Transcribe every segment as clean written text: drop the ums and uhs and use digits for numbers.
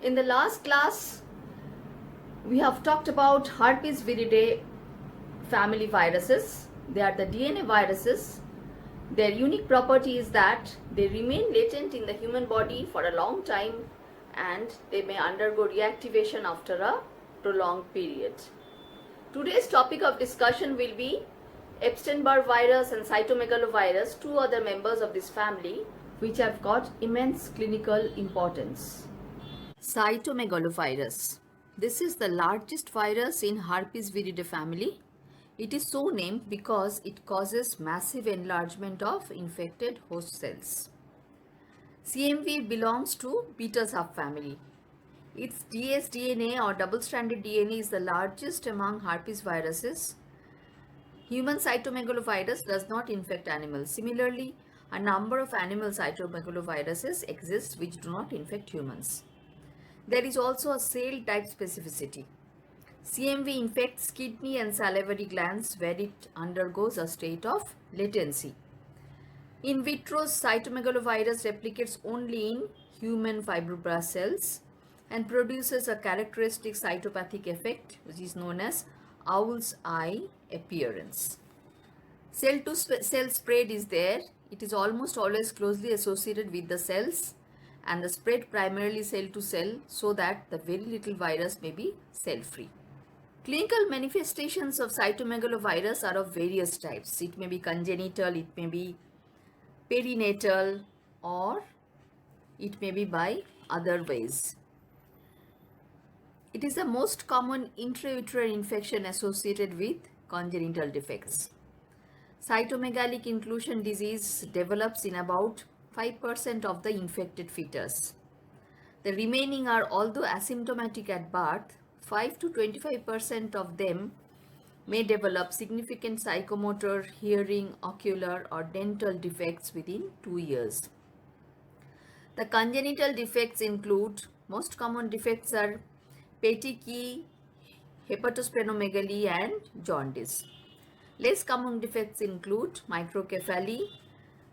In the last class, we have talked about herpes viridae family viruses. They are the DNA viruses. Their unique property is that they remain latent in the human body for a long time and they may undergo reactivation after a prolonged period. Today's topic of discussion will be Epstein-Barr virus and cytomegalovirus, two other members of this family which have got immense clinical importance. Cytomegalovirus. This is the largest virus in herpes viridae family. It is so named because it causes massive enlargement of infected host cells. CMV belongs to beta subfamily. Its dsDNA or double-stranded DNA is the largest among herpes viruses. Human cytomegalovirus does not infect animals. Similarly, a number of animal cytomegaloviruses exist which do not infect humans. There is also a cell type specificity. CMV infects kidney and salivary glands where it undergoes a state of latency. In vitro, cytomegalovirus replicates only in human fibroblast cells and produces a characteristic cytopathic effect which is known as owl's eye appearance. Cell-to-cell spread is there. It is almost always closely associated with the cells and the spread primarily cell to cell so that the very little virus may be cell-free. Clinical manifestations of cytomegalovirus are of various types. It may be congenital, it may be perinatal, or it may be by other ways. It is the most common intrauterine infection associated with congenital defects. Cytomegalic inclusion disease develops in about 5% of the infected fetus. The remaining are, although asymptomatic at birth, 5 to 25% of them may develop significant psychomotor, hearing, ocular, or dental defects within 2 years. The congenital defects include, most common defects are petechiae, hepatosplenomegaly, and jaundice. Less common defects include microcephaly,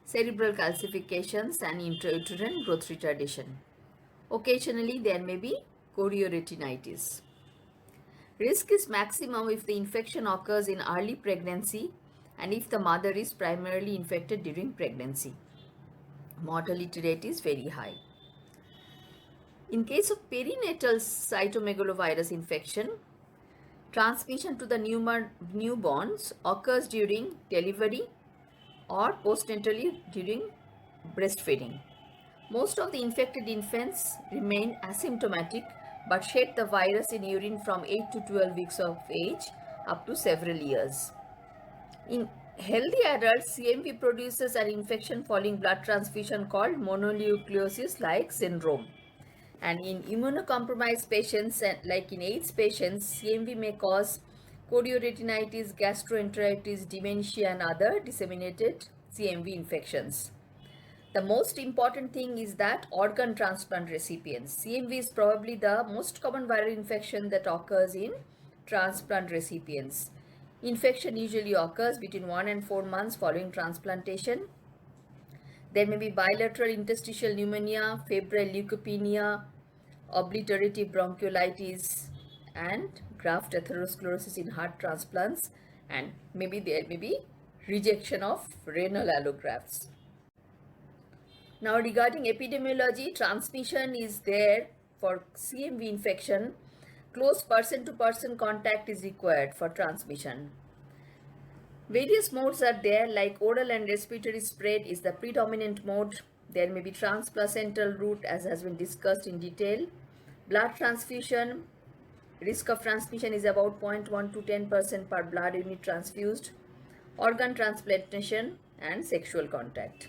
cerebral calcifications, and intrauterine growth retardation. Occasionally, there may be chorioretinitis. Risk is maximum if the infection occurs in early pregnancy and if the mother is primarily infected during pregnancy. Mortality rate is very high. In case of perinatal cytomegalovirus infection, transmission to the newborns occurs during delivery or postnatally during breastfeeding. Most of the infected infants remain asymptomatic but shed the virus in urine from 8 to 12 weeks of age up to several years. In healthy adults, CMV produces an infection following blood transfusion called mononucleosis-like syndrome. And in immunocompromised patients, like in AIDS patients, CMV may cause chorioretinitis, gastroenteritis, dementia, and other disseminated CMV infections. The most important thing is that organ transplant recipients. CMV is probably the most common viral infection that occurs in transplant recipients. Infection usually occurs between 1 and 4 months following transplantation. There may be bilateral interstitial pneumonia, febrile leukopenia, obliterative bronchiolitis, and graft atherosclerosis in heart transplants, and maybe there may be rejection of renal allografts. Now, regarding epidemiology, transmission is there for CMV infection. Close person-to-person contact is required for transmission. Various modes are there, like oral and respiratory spread is the predominant mode. There may be transplacental route, as has been discussed in detail. Blood transfusion, risk of transmission is about 0.1 to 10% per blood unit transfused. Organ transplantation and sexual contact.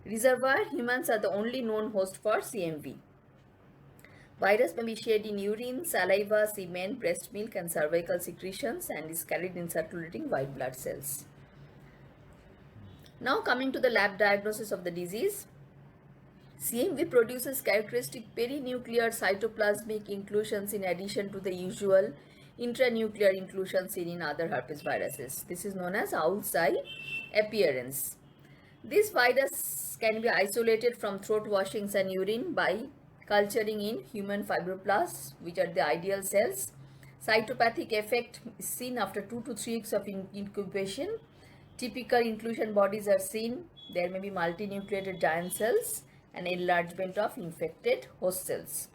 Reservoir, humans are the only known host for CMV. Virus may be shed in urine, saliva, semen, breast milk, and cervical secretions and is carried in circulating white blood cells. Now coming to the lab diagnosis of the disease. CMV produces characteristic perinuclear cytoplasmic inclusions in addition to the usual intranuclear inclusions seen in other herpes viruses. This is known as owl's eye appearance. This virus can be isolated from throat washings and urine by culturing in human fibroblasts, which are the ideal cells. Cytopathic effect is seen after 2 to 3 weeks of incubation. Typical inclusion bodies are seen. There may be multinucleated giant cells and enlargement of infected host cells.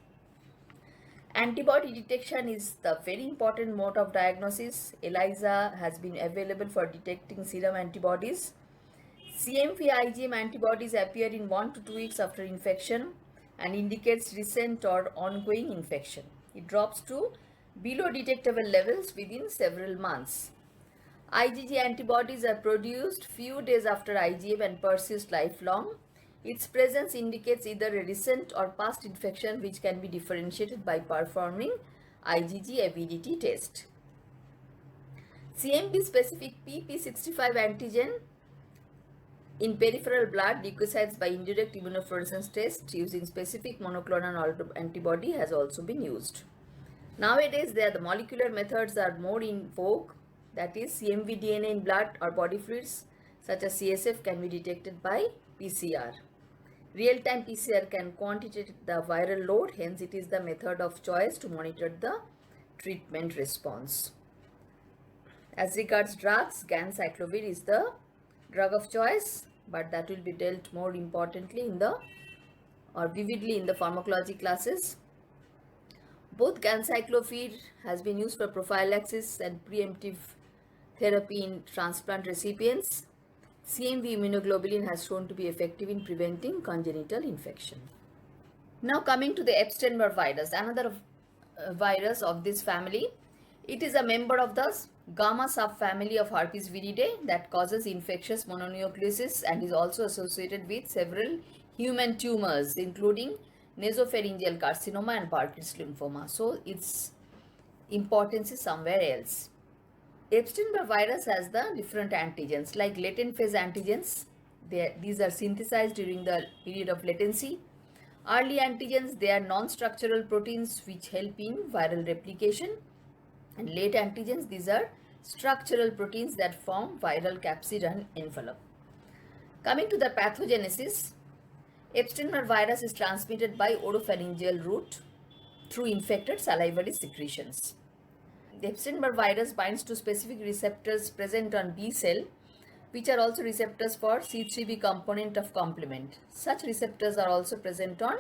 Antibody detection is the very important mode of diagnosis. ELISA has been available for detecting serum antibodies. CMV IgM antibodies appear in 1 to 2 weeks after infection and indicates recent or ongoing infection. It drops to below detectable levels within several months. IgG antibodies are produced few days after IgM and persist lifelong. Its presence indicates either a recent or past infection, which can be differentiated by performing IgG avidity test. CMV specific PP65 antigen in peripheral blood leukocytes by indirect immunofluorescence test using specific monoclonal antibody has also been used. Nowadays, the molecular methods are more in vogue, that is CMV DNA in blood or body fluids such as CSF can be detected by PCR. Real-time PCR can quantitate the viral load, hence it is the method of choice to monitor the treatment response. As regards drugs, ganciclovir is the drug of choice, but that will be dealt more importantly in the or vividly in the pharmacology classes. Both ganciclovir has been used for prophylaxis and preemptive therapy in transplant recipients. CMV immunoglobulin has shown to be effective in preventing congenital infection. Now coming to the Epstein-Barr virus, another virus of this family. It is a member of the gamma subfamily of herpes viridae that causes infectious mononucleosis and is also associated with several human tumors including nasopharyngeal carcinoma and Burkitt's lymphoma. So its importance is somewhere else. Epstein-Barr virus has the different antigens like latent phase antigens. These are synthesized during the period of latency. Early antigens, they are non-structural proteins which help in viral replication. And late antigens, these are structural proteins that form viral capsid and envelope. Coming to the pathogenesis, Epstein-Barr virus is transmitted by oropharyngeal route through infected salivary secretions. The Epstein-Barr virus binds to specific receptors present on B cell, which are also receptors for C3b component of complement. Such receptors are also present on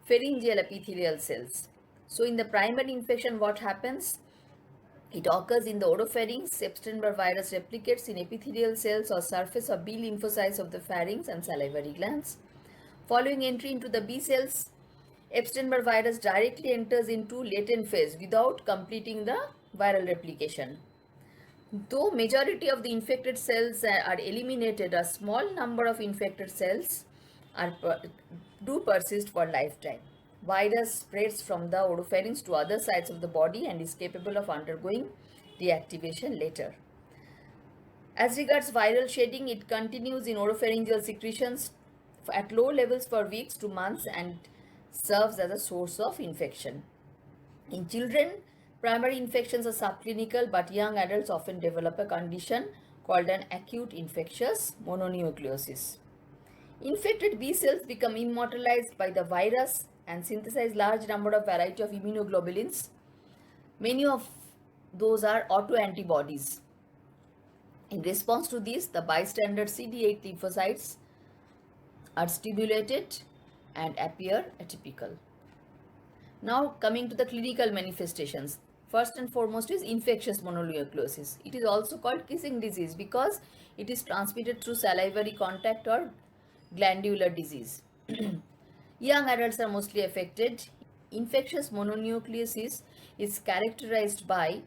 pharyngeal epithelial cells. So in the primary infection, what happens? It occurs in the oropharynx. Epstein-Barr virus replicates in epithelial cells or surface of B lymphocytes of the pharynx and salivary glands. Following entry into the B cells, Epstein-Barr virus directly enters into latent phase without completing the viral replication. Though majority of the infected cells are eliminated, a small number of infected cells do persist for lifetime. Virus spreads from the oropharynx to other sites of the body and is capable of undergoing deactivation later. As regards viral shedding, it continues in oropharyngeal secretions at low levels for weeks to months and serves as a source of infection. In children, primary infections are subclinical, but young adults often develop a condition called an acute infectious mononucleosis. Infected B cells become immortalized by the virus and synthesize large number of variety of immunoglobulins. Many of those are autoantibodies. In response to this, the bystander CD8 lymphocytes are stimulated and appear atypical. Now coming to the clinical manifestations. First and foremost is infectious mononucleosis. It is also called kissing disease because it is transmitted through salivary contact or glandular disease. Young adults are mostly affected. Infectious mononucleosis is characterized by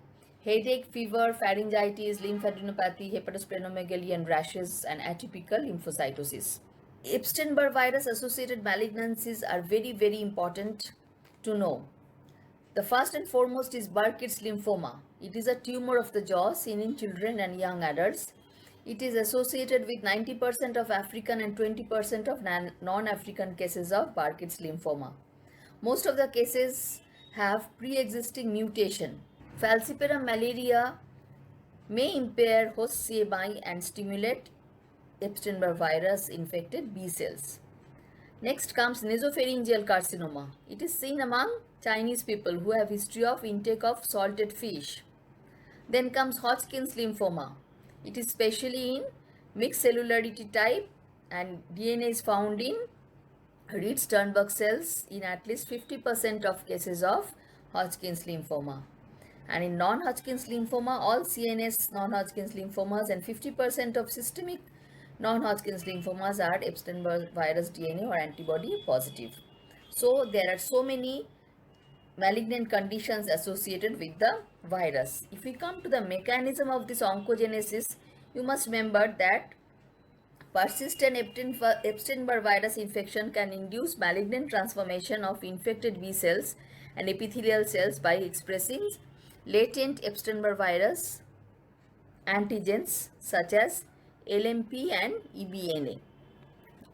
headache, fever, pharyngitis, lymphadenopathy, hepatosplenomegaly and rashes and atypical lymphocytosis. Epstein-Barr virus associated malignancies are very important to know. The first and foremost is Burkitt's lymphoma. It is a tumor of the jaw seen in children and young adults. It is associated with 90% of African and 20% of non-African cases of Burkitt's lymphoma. Most of the cases have pre-existing mutation. Falciparum malaria may impair host CMI and stimulate Epstein-Barr virus infected B cells. Next comes nasopharyngeal carcinoma. It is seen among Chinese people who have history of intake of salted fish. Then comes Hodgkin's lymphoma. It is specially in mixed cellularity type, and DNA is found in Reed Sternberg cells in at least 50% of cases of Hodgkin's lymphoma. And in non-Hodgkin's lymphoma, all CNS non-Hodgkin's lymphomas and 50% of systemic non-Hodgkin's lymphomas are Epstein-Barr virus DNA or antibody positive. So there are so many malignant conditions associated with the virus. If we come to the mechanism of this oncogenesis, you must remember that persistent Epstein-Barr virus infection can induce malignant transformation of infected B cells and epithelial cells by expressing latent Epstein-Barr virus antigens such as LMP and EBNA.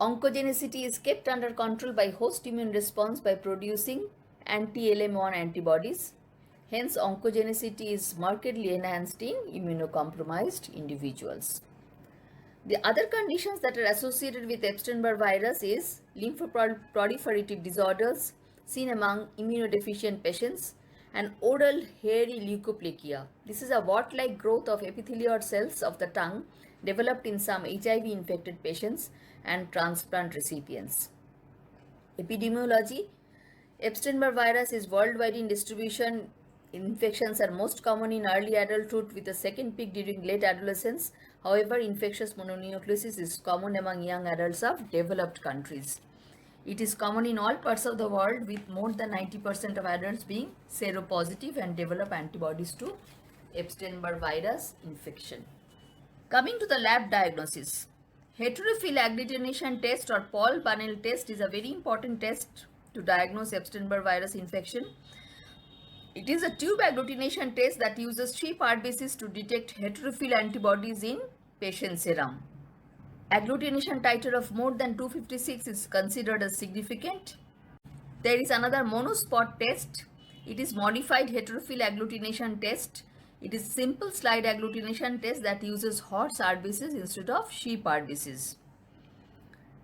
Oncogenicity is kept under control by host immune response by producing anti-LM1 antibodies. Hence, oncogenicity is markedly enhanced in immunocompromised individuals. The other conditions that are associated with Epstein-Barr virus is lymphoproliferative disorders seen among immunodeficient patients and oral hairy leukoplakia. This is a wart-like growth of epithelial cells of the tongue developed in some HIV-infected patients and transplant recipients. Epidemiology: Epstein-Barr virus is worldwide in distribution. Infections are most common in early adulthood with a second peak during late adolescence. However, infectious mononucleosis is common among young adults of developed countries. It is common in all parts of the world with more than 90% of adults being seropositive and develop antibodies to Epstein-Barr virus infection. Coming to the lab diagnosis, heterophil agglutination test or Paul Bunel test is a very important test to diagnose Epstein-Barr virus infection. It is a tube agglutination test that uses sheep RBCs to detect heterophil antibodies in patient serum. Agglutination titer of more than 256 is considered as significant. There is another monospot test. It is modified heterophil agglutination test. It is simple slide agglutination test that uses horse RBCs instead of sheep RBCs.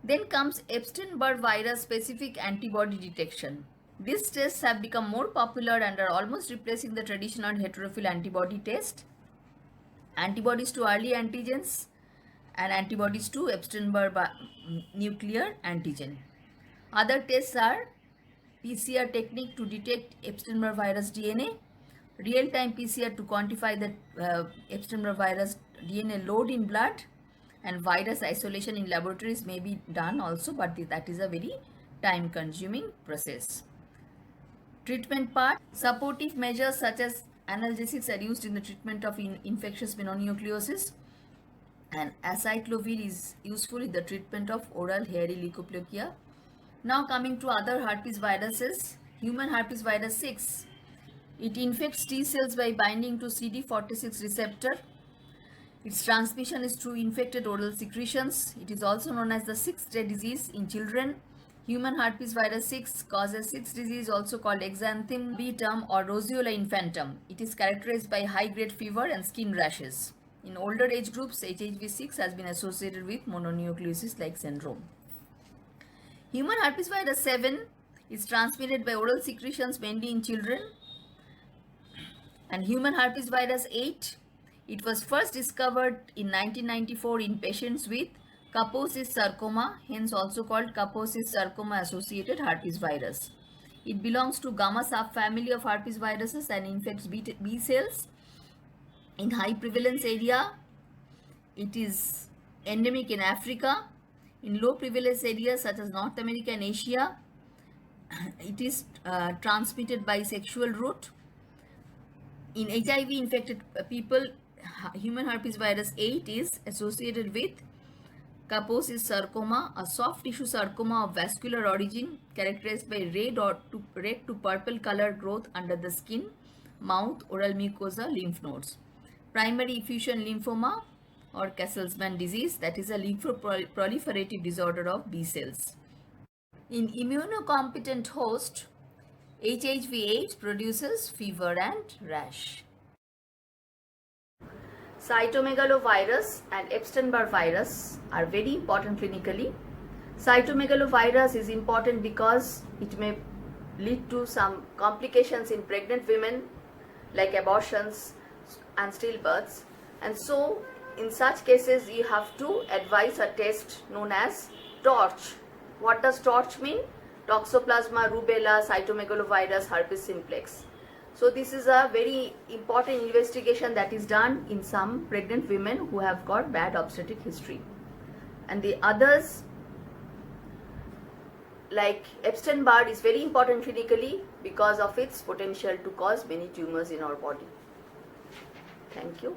Then comes Epstein-Barr virus specific antibody detection. These tests have become more popular and are almost replacing the traditional heterophil antibody test. Antibodies to early antigens and antibodies to Epstein-Barr nuclear antigen. Other tests are PCR technique to detect Epstein-Barr virus DNA, real-time PCR to quantify the Epstein-Barr virus DNA load in blood, and virus isolation in laboratories may be done also, but that is a very time-consuming process. Treatment part: supportive measures such as analgesics are used in the treatment of infectious mononucleosis, and acyclovir is useful in the treatment of oral hairy leukoplakia. Now coming to other herpes viruses, human herpes virus 6. It infects T cells by binding to CD46 receptor. Its transmission is through infected oral secretions. It is also known as the 6th-day disease in children. Human herpes virus 6 causes 6 disease, also called exanthem beatum or roseola infantum. It is characterized by high-grade fever and skin rashes. In older age groups, HHV6 has been associated with mononucleosis-like syndrome. Human herpes virus 7 is transmitted by oral secretions mainly in children. And human herpes virus 8, it was first discovered in 1994 in patients with Kaposis sarcoma, hence also called Kaposis sarcoma associated herpes virus. It belongs to gamma subfamily of herpes viruses and infects B cells. In high prevalence area, it is endemic in Africa. In low prevalence areas such as North America and Asia, it is transmitted by sexual route. In HIV infected people, human herpes virus 8 is associated with Kaposis sarcoma, a soft tissue sarcoma of vascular origin characterized by red to purple color growth under the skin, mouth, oral mucosa, lymph nodes. Primary effusion lymphoma or Castleman disease, that is a lymphoproliferative disorder of B cells. In immunocompetent host, HHV8 produces fever and rash. Cytomegalovirus and Epstein-Barr virus are very important clinically. Cytomegalovirus is important because it may lead to some complications in pregnant women like abortions and stillbirths, and so in such cases you have to advise a test known as TORCH. What does TORCH mean? Toxoplasma rubella cytomegalovirus herpes simplex. So this is a very important investigation that is done in some pregnant women who have got bad obstetric history. And the others, like Epstein-Barr, is very important clinically because of its potential to cause many tumors in our body. Thank you.